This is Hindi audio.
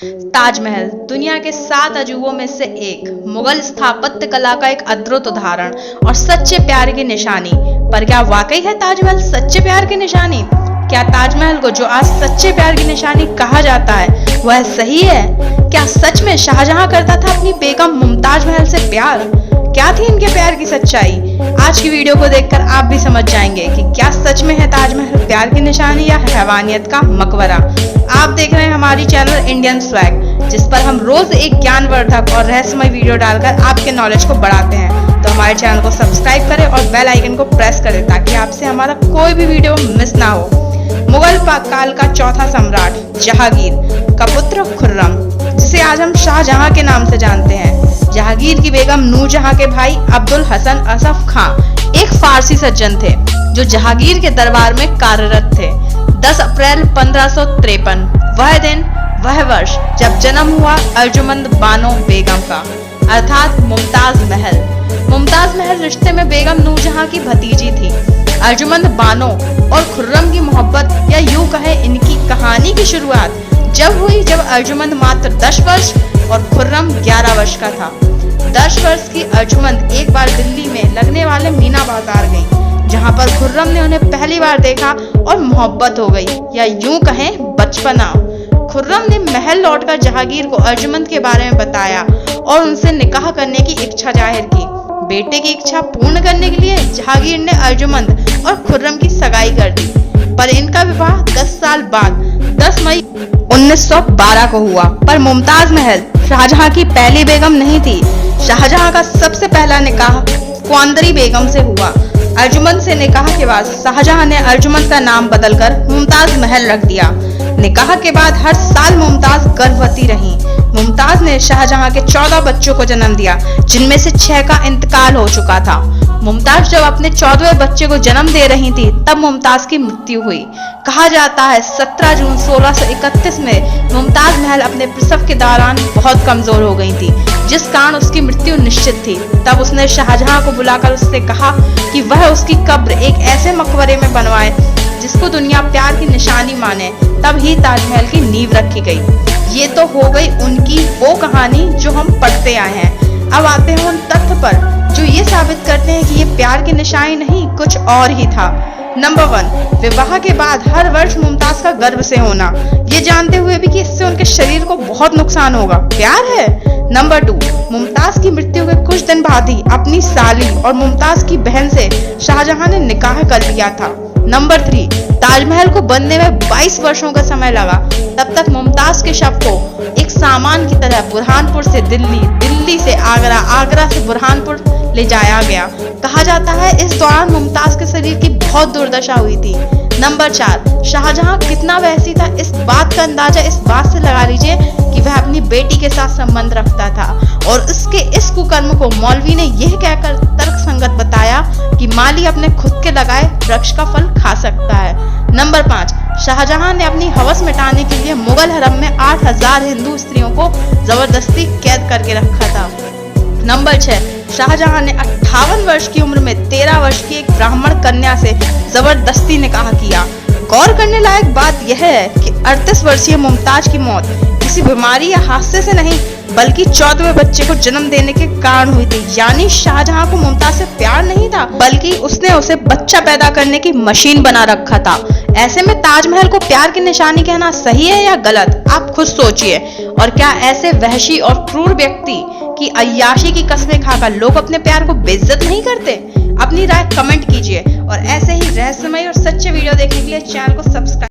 ताजमहल दुनिया के 7 अजूबों में से एक, मुगल स्थापत्य कला का एक अद्भुत उदाहरण और सच्चे प्यार की निशानी। पर क्या वाकई है ताजमहल सच्चे प्यार की निशानी? क्या ताजमहल को जो आज सच्चे प्यार की निशानी कहा जाता है वह सही है? क्या सच में शाहजहां करता था अपनी बेगम मुमताज महल से प्यार? क्या थी इनके प्यार की सच्चाई? आज की वीडियो को देखकर आप भी समझ जाएंगे कि क्या सच में है ताजमहल प्यार की निशानी या हैवानियत का मकबरा। आप देख रहे हैं हमारी चैनल इंडियन स्वैग, जिस पर हम रोज एक ज्ञानवर्धक और रहस्यमय वीडियो डालकर आपके नॉलेज को बढ़ाते हैं। तो हमारे चैनल को सब्सक्राइब करें और बेल आइकन को प्रेस करें ताकि आपसे हमारा कोई भी वीडियो मिस ना हो। मुगल काल का चौथा सम्राट जहांगीर का पुत्र खुर्रम, जिसे आज हम शाहजहां के नाम से जानते हैं। जहांगीर की बेगम नूरजहां के भाई अब्दुल हसन असफ खां एक फारसी सज्जन थे जो जहांगीर के दरबार में कार्यरत थे। 10 अप्रैल 1553 वह दिन, वह वर्ष जब जन्म हुआ अर्जुमंद बानो बेगम का, अर्थात मुमताज महल। मुमताज महल रिश्ते में बेगम नूरजहां की भतीजी थी। अर्जुमंद बानो और खुर्रम की मोहब्बत या यूं कहे इनकी कहानी की शुरुआत जब हुई जब अर्जुमंद मात्र 10 वर्ष और खुर्रम 11 वर्ष का था। 10 वर्ष की अर्जुमंद एक बार दिल्ली में लगने वाले मीना बाजार गई, जहां पर खुर्रम ने उन्हें पहली बार देखा और मोहब्बत हो गई या यूं कहें बचपना। खुर्रम ने महल लौटकर जहांगीर को अर्जुमंद के बारे में बताया और उनसे निकाह करने की इच्छा जाहिर की। बेटे की इच्छा पूर्ण करने के लिए जहांगीर ने अर्जुमंद और खुर्रम की सगाई कर दी, पर इनका विवाह 10 साल बाद 10 मई 1912 को हुआ। पर मुमताज महल शाहजहां की पहली बेगम नहीं थी। शाहजहां का सबसे पहला निकाह क्वांदरी बेगम से हुआ। अर्जुमंद से निकाह के बाद शाहजहां ने अर्जुमंद का नाम बदलकर मुमताज महल रख दिया। निकाह के बाद हर साल मुमताज गर्भवती रहीं। मुमताज ने शाहजहां के 14 बच्चों को जन्म दिया, जिनमें से 6 का इंतकाल हो चुका था। मुमताज जब अपने 14वें बच्चे को जन्म दे रही थी तब मुमताज की मृत्यु हुई। कहा जाता है 17 जून 1631 में मुमताज महल अपने प्रसव के दौरान बहुत कमजोर हो गई थी, जिस कारण उसकी मृत्यु निश्चित थी। तब उसने शाहजहां को बुलाकर उससे कहा कि वह उसकी कब्र एक ऐसे मकबरे में बनवाए जिसको दुनिया प्यार की निशानी माने। तब ही ताजमहल की नींव रखी गई। ये तो हो गई उनकी वो कहानी जो हम पढ़ते आए हैं। अब आते हैं उन तथ्य पर जो ये साबित करते हैं कि ये प्यार की निशानी नहीं कुछ और ही था। नंबर 1, विवाह के बाद हर वर्ष मुमताज का गर्भ से होना, ये जानते हुए भी कि इससे उनके शरीर को बहुत नुकसान होगा, प्यार है। नंबर 2, मुमताज की मृत्यु के कुछ दिन बाद ही अपनी साली और मुमताज की बहन से शाहजहां ने निकाह कर लिया था। नंबर 3, ताजमहल को बनने में 22 वर्षों का समय लगा। तब तक मुमताज के शव को एक सामान की तरह बुरहानपुर से दिल्ली, दिल्ली से आगरा, आगरा से बुरहानपुर ले जाया गया। कहा जाता है इस दौरान मुमताज के शरीर की बहुत दुर्दशा हुई थी। नंबर 4, शाहजहां कितना वहशी था इस बात का अंदाजा इस बात से लगा लीजिए कि वह अपनी बेटी के साथ संबंध रखता था और उसके इस कुकर्म को मौलवी ने यह कहकर तर्कसंगत बताया कि माली अपने खुद के लगाए वृक्ष का फल खा सकता है। नंबर 5, शाहजहां ने अपनी हवस मिटाने के लिए मुगल हरम में 8000 हिंदू स्त्रियों को जबरदस्ती कैद करके रखा था। नंबर 6, शाहजहां ने 58 वर्ष की उम्र में 13 वर्ष की एक ब्राह्मण कन्या से जबरदस्ती निकाह किया। गौर करने लायक बात यह है कि 38 वर्षीय मुमताज की मौत किसी बीमारी या हादसे से नहीं बल्कि 14वें बच्चे को जन्म देने के कारण हुई थी। यानी शाहजहां को मुमताज से प्यार नहीं था बल्कि उसने उसे बच्चा पैदा करने की मशीन बना रखा था। ऐसे में ताजमहल को प्यार की निशानी कहना सही है या गलत, आप खुद सोचिए। और क्या ऐसे वहशी और क्रूर व्यक्ति की अय्याशी की कस्में खाकर लोग अपने प्यार को बेइज्जत नहीं करते? अपनी राय कमेंट कीजिए और ऐसे ही रहस्यमय और सच्चे वीडियो देखने के लिए चैनल को सब्सक्राइब